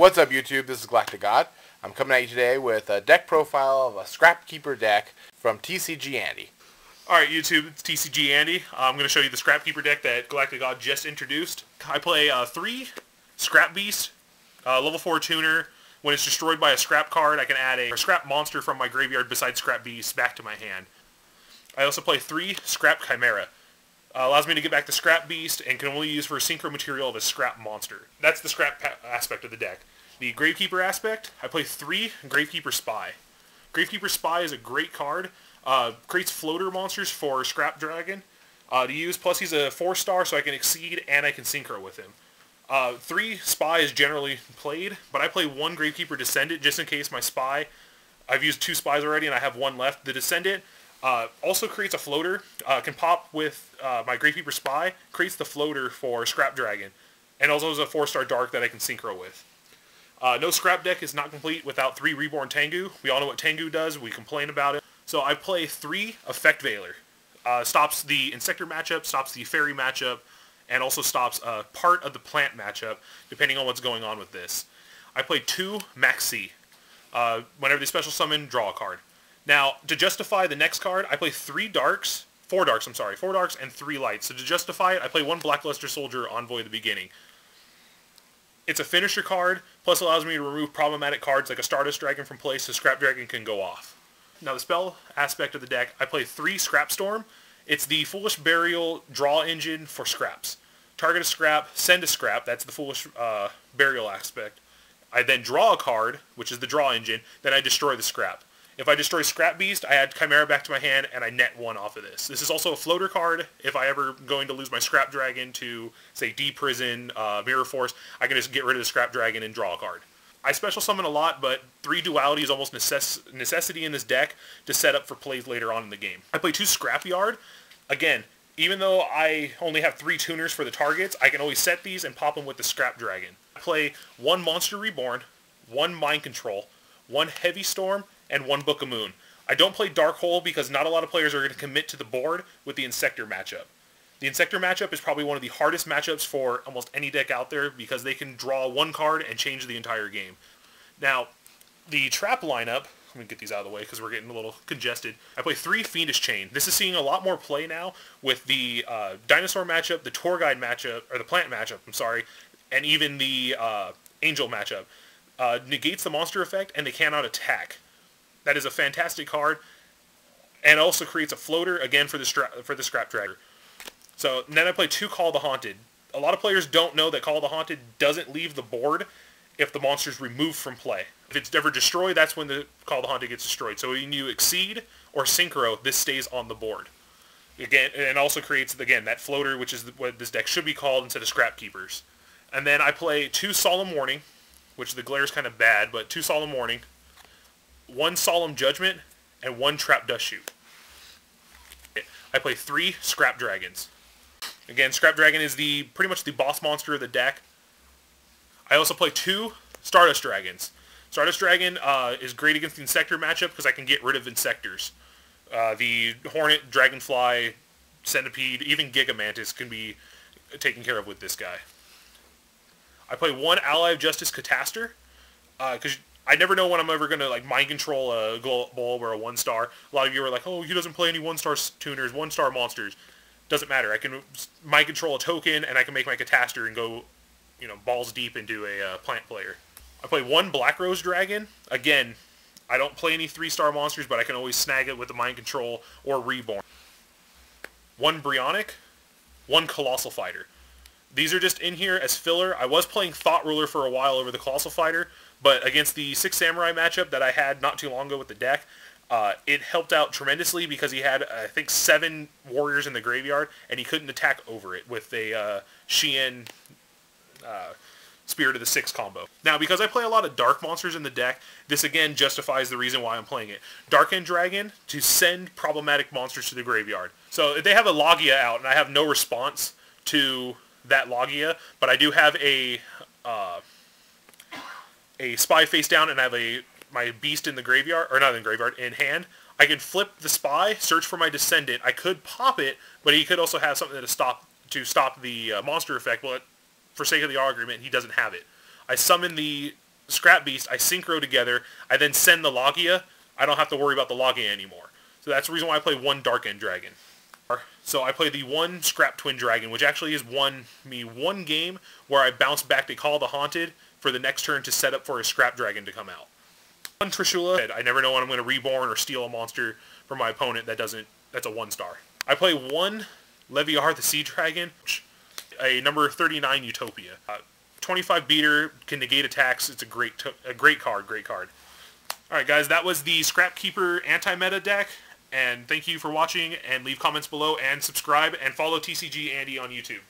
What's up, YouTube? This is GalacticGod. I'm coming at you today with a deck profile of a Scrapkeeper deck from TCG Andy. Alright, YouTube, it's TCG Andy. I'm going to show you the Scrapkeeper deck that GalacticGod just introduced. I play 3 Scrap Beast, level 4 tuner. When it's destroyed by a Scrap card, I can add a Scrap monster from my graveyard besides Scrap Beast back to my hand. I also play 3 Scrap Chimera. Allows me to get back the Scrap Beast and can only use for a synchro material of a Scrap monster. That's the Scrap aspect of the deck. The Gravekeeper aspect, I play 3 Gravekeeper Spy. Gravekeeper Spy is a great card. Creates floater monsters for Scrap Dragon to use, plus he's a 4-star so I can exceed and I can synchro with him. 3 Spy is generally played, but I play 1 Gravekeeper Descendant just in case my Spy, I've used 2 Spies already and I have 1 left. The Descendant also creates a floater, can pop with my Gravekeeper Spy, creates the floater for Scrap Dragon, and also is a 4-star Dark that I can synchro with. No Scrap deck is not complete without 3 Reborn Tengu. We all know what Tengu does, we complain about it. So I play 3 Effect Veiler. Stops the Insector matchup, stops the Fairy matchup, and also stops part of the Plant matchup, depending on what's going on with this. I play 2 Maxx. Whenever they special summon, draw a card. Now, to justify the next card, I play 4 darks and 3 lights. So to justify it, I play 1 Blackluster Soldier Envoy at the beginning. It's a finisher card, plus allows me to remove problematic cards like a Stardust Dragon from play so Scrap Dragon can go off. Now the spell aspect of the deck, I play 3 ScrapStorm. It's the Foolish Burial draw engine for scraps. Target a scrap, send a scrap, that's the Foolish Burial aspect. I then draw a card, which is the draw engine, then I destroy the scrap. If I destroy Scrap Beast, I add Chimera back to my hand, and I net 1 off of this. This is also a floater card. If I ever going to lose my Scrap Dragon to, say, D-Prison, Mirror Force, I can just get rid of the Scrap Dragon and draw a card. I special summon a lot, but 3 Duality is almost necessity in this deck to set up for plays later on in the game. I play 2 Scrapyard. Again, even though I only have 3 tuners for the targets, I can always set these and pop them with the Scrap Dragon. I play 1 Monster Reborn, 1 Mind Control, 1 Heavy Storm, and 1 Book of Moon. I don't play Dark Hole because not a lot of players are going to commit to the board with the Insector matchup. The Insector matchup is probably one of the hardest matchups for almost any deck out there because they can draw 1 card and change the entire game. Now, the Trap lineup, let me get these out of the way because we're getting a little congested. I play 3 Fiendish Chain. This is seeing a lot more play now with the Dinosaur matchup, the Tour Guide matchup, or the Plant matchup, I'm sorry, and even the Angel matchup. Negates the monster effect and they cannot attack. That is a fantastic card, and also creates a floater, again, for the Scrap Dragon. So, then I play 2 Call the Haunted. A lot of players don't know that Call the Haunted doesn't leave the board if the monster's removed from play. If it's ever destroyed, that's when the Call the Haunted gets destroyed. So when you exceed or synchro, this stays on the board. Again, and also creates, again, that floater, which is what this deck should be called instead of Scrapkeepers. And then I play 2 Solemn Warning, which the glare is kind of bad, but 2 Solemn Warning, 1 Solemn Judgment, and 1 Trap Dustshoot. I play 3 Scrap Dragons. Again, Scrap Dragon is pretty much the boss monster of the deck. I also play 2 Stardust Dragons. Stardust Dragon is great against the Insector matchup because I can get rid of Insectors. The Hornet, Dragonfly, Centipede, even Gigamantis can be taken care of with this guy. I play 1 Ally of Justice Catastor because I never know when I'm ever going to mind control a Bulb or a 1-star. A lot of you are like, oh, he doesn't play any 1-star tuners, 1-star monsters. Doesn't matter. I can mind control a token and I can make my Catastor and go, balls deep into a plant player. I play 1 Black Rose Dragon. Again, I don't play any 3-star monsters, but I can always snag it with the mind control or Reborn. 1 Brionac, 1 Colossal Fighter. These are just in here as filler. I was playing Thought Ruler for a while over the Colossal Fighter, but against the 6 Samurai matchup that I had not too long ago with the deck, it helped out tremendously because he had, I think, 7 warriors in the graveyard, and he couldn't attack over it with a Xian Spirit of the 6 combo. Now, because I play a lot of dark monsters in the deck, this again justifies the reason why I'm playing it. Dark End Dragon to send problematic monsters to the graveyard. So if they have a Logia out, and I have no response to that Logia, but I do have a Spy face down and I have my Beast in the graveyard, or not in the graveyard, in hand, I can flip the Spy, search for my Descendant. I could pop it, but he could also have something to stop the monster effect, but for sake of the argument, he doesn't have it. I summon the Scrap Beast, I synchro together, I then send the Logia, I don't have to worry about the Logia anymore. So that's the reason why I play one Dark End Dragon. So I play the one Scrap Twin Dragon, which actually has won me one game where I bounce back to Call the Haunted for the next turn to set up for a Scrap Dragon to come out. One Trishula, I never know when I'm going to reborn or steal a monster from my opponent that's a 1-star. I play one Leviair the Sea Dragon, a number 39 Utopia. 25 beater, can negate attacks, it's a great card. Alright guys, that was the Scrapkeeper anti-meta deck, and thank you for watching, and leave comments below, and subscribe, and follow TCG Andy on YouTube.